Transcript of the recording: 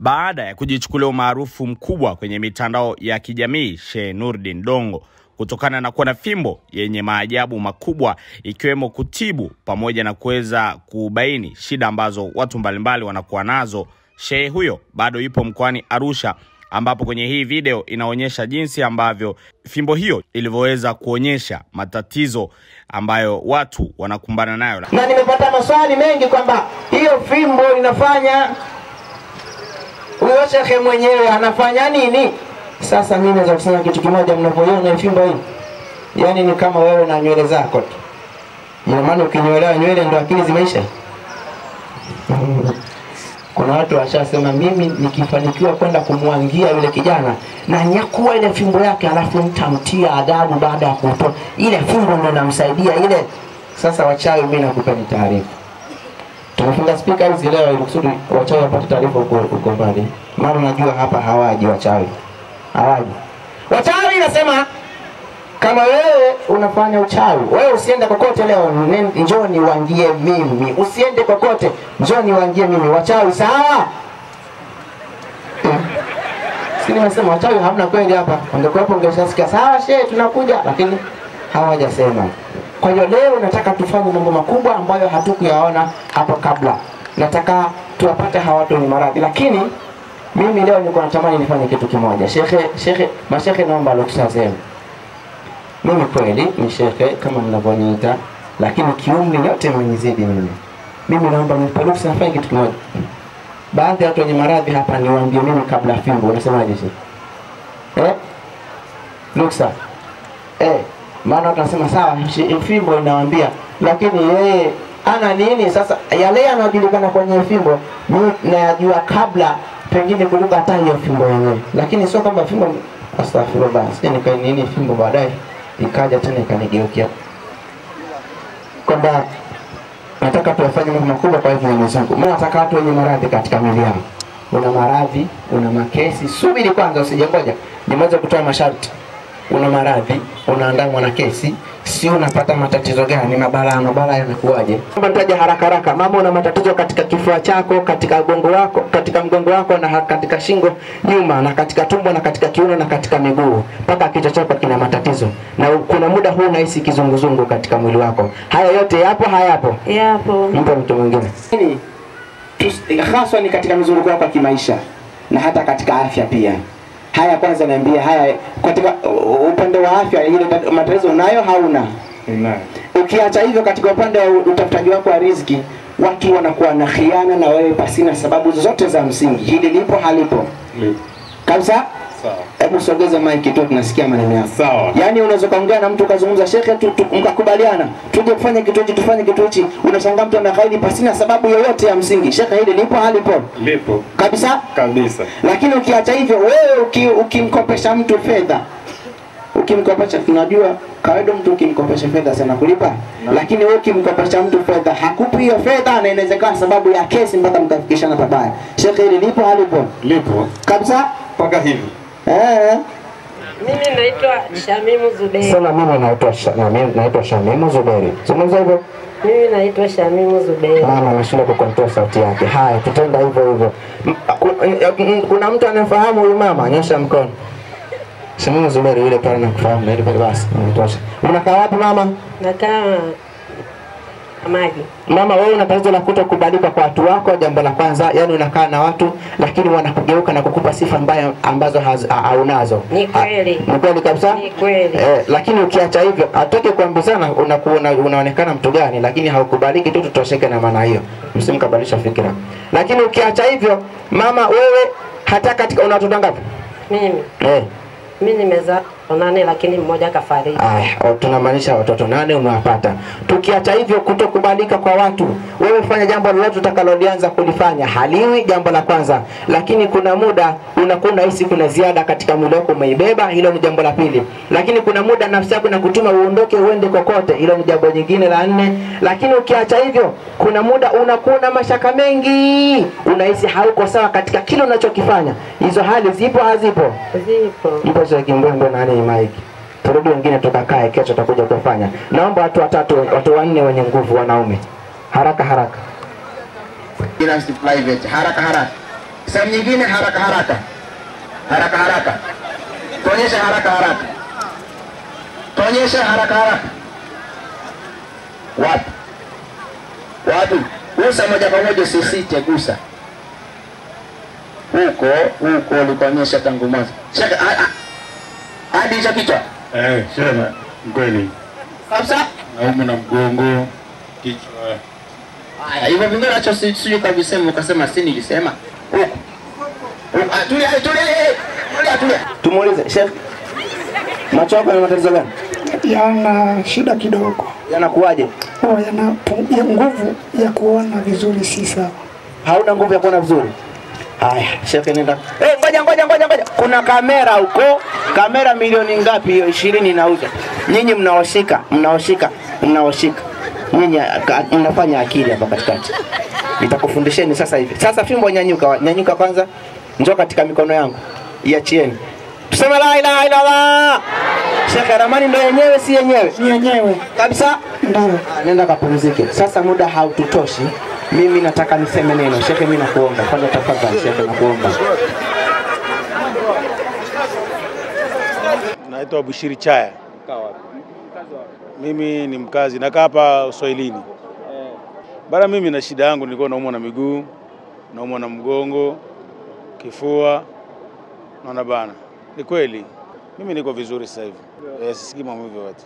baada ya kujichukulia umaarufu mkubwa kwenye mitandao ya kijamii Sheikh Nurdin Dongo kutokana na kuwa na fimbo yenye maajabu makubwa ikiwemo kutibu pamoja na kuweza kubaini shida ambazo watu mbalimbali wanakuwa nazo. Sheikh huyo bado yupo mkoani Arusha, ambapo kwenye hii video inaonyesha jinsi ambavyo fimbo hiyo ilivyoweza kuonyesha matatizo ambayo watu wanakumbana nayo. Na nimepata maswali mengi kwamba hiyo fimbo inafanya, huyo shekhe mwenyewe anafanya nini? Sasa mimi naweza kusema kitu kimoja, mnapoiona fimbo hii, yani ni kama wewe na nywele zako tu. Ina maana ukinyolewa nywele ndio akili zimeisha. Kuna watu washasema mimi nikifanikiwa kwenda kumwangia yule kijana na nyakua ile fimbo yake alafu nitamtia adabu baada ya kutoa ile fimbo ndio namsaidia ile. Sasa wachawi, mimi nakupeni taarifa. Tumefunga speaker hizi leo ili kusudi wachawi wapate taarifa huko mbali. Maana najua hapa hawaji wachawi. Hawaji. Wachawi nasema kama wewe unafanya uchawi, wewe usiende kokote leo, njoo niwangie mimi. Usiende kokote, njoo niwangie mimi. Wachawi sawa? Sisi nimesema wachawi hamna kweli hapa. Ungekuwepo ungeshasikia sawa shehe tunakuja, lakini hawajasema. Kwa hiyo leo nataka tufanye mambo makubwa ambayo hatukuyaona hapo kabla. Nataka tuwapate hawa watu wenye maradhi, lakini mimi leo niko natamani nifanye kitu kimoja. Mashekhe naomba ruksa zenu. Mimi kweli ni shekhe kama mnavyoniita, lakini kiumri yote mmenizidi mimi. Mimi naomba nipe ruksa nifanye kitu kimoja. Baadhi ya watu wenye maradhi hapa niwaambie mimi kabla fimbo, unasemaje shehe? Ruksa. Maana watu wanasema sawa fimbo inawaambia, lakini yeye ana nini? Sasa yale yanayojulikana kwenye fimbo mimi najua kabla pengine kuliko hata hiyo fimbo yenyewe. Lakini sio kwamba fimbo astaghfirullah, sije nikai nini fimbo baadaye ikaja tena ikanigeukia. Kwamba nataka tuwafanye mambo makubwa kwa hivyo Mwenyezi Mungu. Mimi nataka watu wenye maradhi katika mwili wao. Una maradhi, una makesi, subiri kwanza usijengoja. Nimeweza kutoa masharti. Una maradhi, unaandamwa na kesi, si unapata matatizo gani, mabala yanakuaje? Nitaje haraka. Mama una matatizo katika kifua chako, katika mgongo wako na katika shingo nyuma na katika tumbo na katika kiuno na katika miguu. Mpaka kichwa chako kina matatizo. Na kuna muda huu unahisi kizunguzungu katika mwili wako. Haya yote yapo hayapo? Yapo. Mtu mwingine. Hasa ni katika mzunguko wako wa kimaisha na hata katika afya pia. Haya kwanza niambia, haya katika upande wa afya ile matatizo unayo hauna? Unayo. Ukiacha hivyo katika upande wa utafutaji wako wa riziki, watu wanakuwa na khiana na wewe pasina sababu zote za msingi. Hili lipo halipo? Lipo. Kabisa? Sawa. Hebu sogeza mic tu tunasikia maneno yako. Sawa. Yaani unaweza kaongea na mtu kazungumza shekhe mkakubaliana, tuje kufanya kitu hichi tufanye kitu hichi, unashangaa mtu anakaidi pasina sababu yoyote ya msingi. Shekhe hili lipo halipo? Lipo. Kabisa? Kabisa. Lakini ukiacha hivyo wewe ukimkopesha mtu fedha, ukimkopesha, tunajua kawaida mtu ukimkopesha fedha sana kulipa, lakini wewe ukimkopesha mtu fedha hakupi hiyo fedha na inawezekana sababu ya kesi mpaka mkafikishana pabaya. Shekhe hili lipo halipo? Lipo. Kabisa? Paka hivi. Mimi naitwa Shamimu Zuberi. Sema mimi naitwa Shamimu Zuberi. Zungumza hivyo. Mimi naitwa Shamimu Zuberi. Mama anashindwa kukontrol sauti yake. Haya, tutenda hivyo. Kuna mtu anafahamu huyu mama? Nyosha mkono. Shamimu Zuberi yule pale nakufahamu, na ile pale basi. Nitosha. Unakaa wapi mama? Nakaa Maji. Mama, wewe una tatizo la kutokubalika kwa watu wako, jambo la kwanza, yani unakaa na watu lakini wanakugeuka na kukupa sifa mbaya ambazo haunazo. Ni kweli. Ni kweli kabisa? Ni kweli. Lakini ukiacha hivyo, atoke kuambizana unaonekana mtu gani, lakini haukubaliki tu, tutosheke na maana hiyo. Msimkabalisha fikra. Lakini ukiacha hivyo, mama wewe hata katika una watoto ngapi? Mimi. Mimi nimezaa 8 lakini mmoja kafariki. Tunamaanisha watoto 8 unawapata. Tukiacha hivyo kutokubalika kwa watu, wewe fanya jambo lolote utakalolianza kulifanya haliwi, jambo la kwanza. Lakini kuna muda unakuwa unahisi kuna ziada katika mwili wako umeibeba, hilo ni jambo la pili. Lakini kuna muda nafsi yako inakutuma uondoke uende kokote, hilo ni jambo jingine la 4. Lakini ukiacha hivyo, kuna muda unakuwa na mashaka mengi, unahisi hauko sawa katika kile unachokifanya. Hizo hali zipo hazipo? Zipo. Ipo cha kimbwendo nani Mike. Turudi wengine tukakae, kesho tutakuja kufanya. Naomba watu 4 wenye nguvu wanaume. Haraka. Private. Haraka. Sehemu nyingine haraka haraka. Haraka haraka. Tuonyeshe haraka haraka. Tuonyeshe haraka haraka. Wapi? Wapi? Gusa moja kwa moja, usisite, gusa. Huko ulikuonyesha tangu mwanzo. Shaka hadi hicho kichwa. Sema kweli. Kabisa? Naumwa na mgongo, kichwa. Haya, hivyo vingine acha sijui kabisa ukasema si nilisema. Huko. Tulia. Tumuulize Sheikh. Macho yako yana matatizo gani? Yana shida kidogo. Yanakuaje? Yana nguvu ya kuona vizuri si sawa. Hauna nguvu ya kuona vizuri? Haya, Sheikh nenda. Ngoja. Kuna kamera huko. Kamera milioni ngapi hiyo? 20 inauza. Nyinyi mnaoshika. Nyinyi mnafanya akili hapa katikati. Nitakufundisheni sasa hivi. Sasa fimbo nyanyuka kwanza. Njoo katika mikono yangu. Iachieni. Tuseme la ilaha illallah. Sheikh, ramani ndio yenyewe si yenyewe? Ni yenyewe. Kabisa? Ndio. Nenda kapumzike. Sasa muda haututoshi. Mimi nataka niseme neno. Sheikh, mimi nakuomba. Kwanza tafadhali Sheikh, nakuomba. Naitwa Bushiri Chaya. Mimi ni mkazi nakaa hapa Uswahilini. Bara mimi na shida yangu, nilikuwa naumwa na miguu, naumwa na mgongo, kifua, naona bana. Ni kweli. Mimi niko vizuri sasa hivi. Sisikii maumivu yote.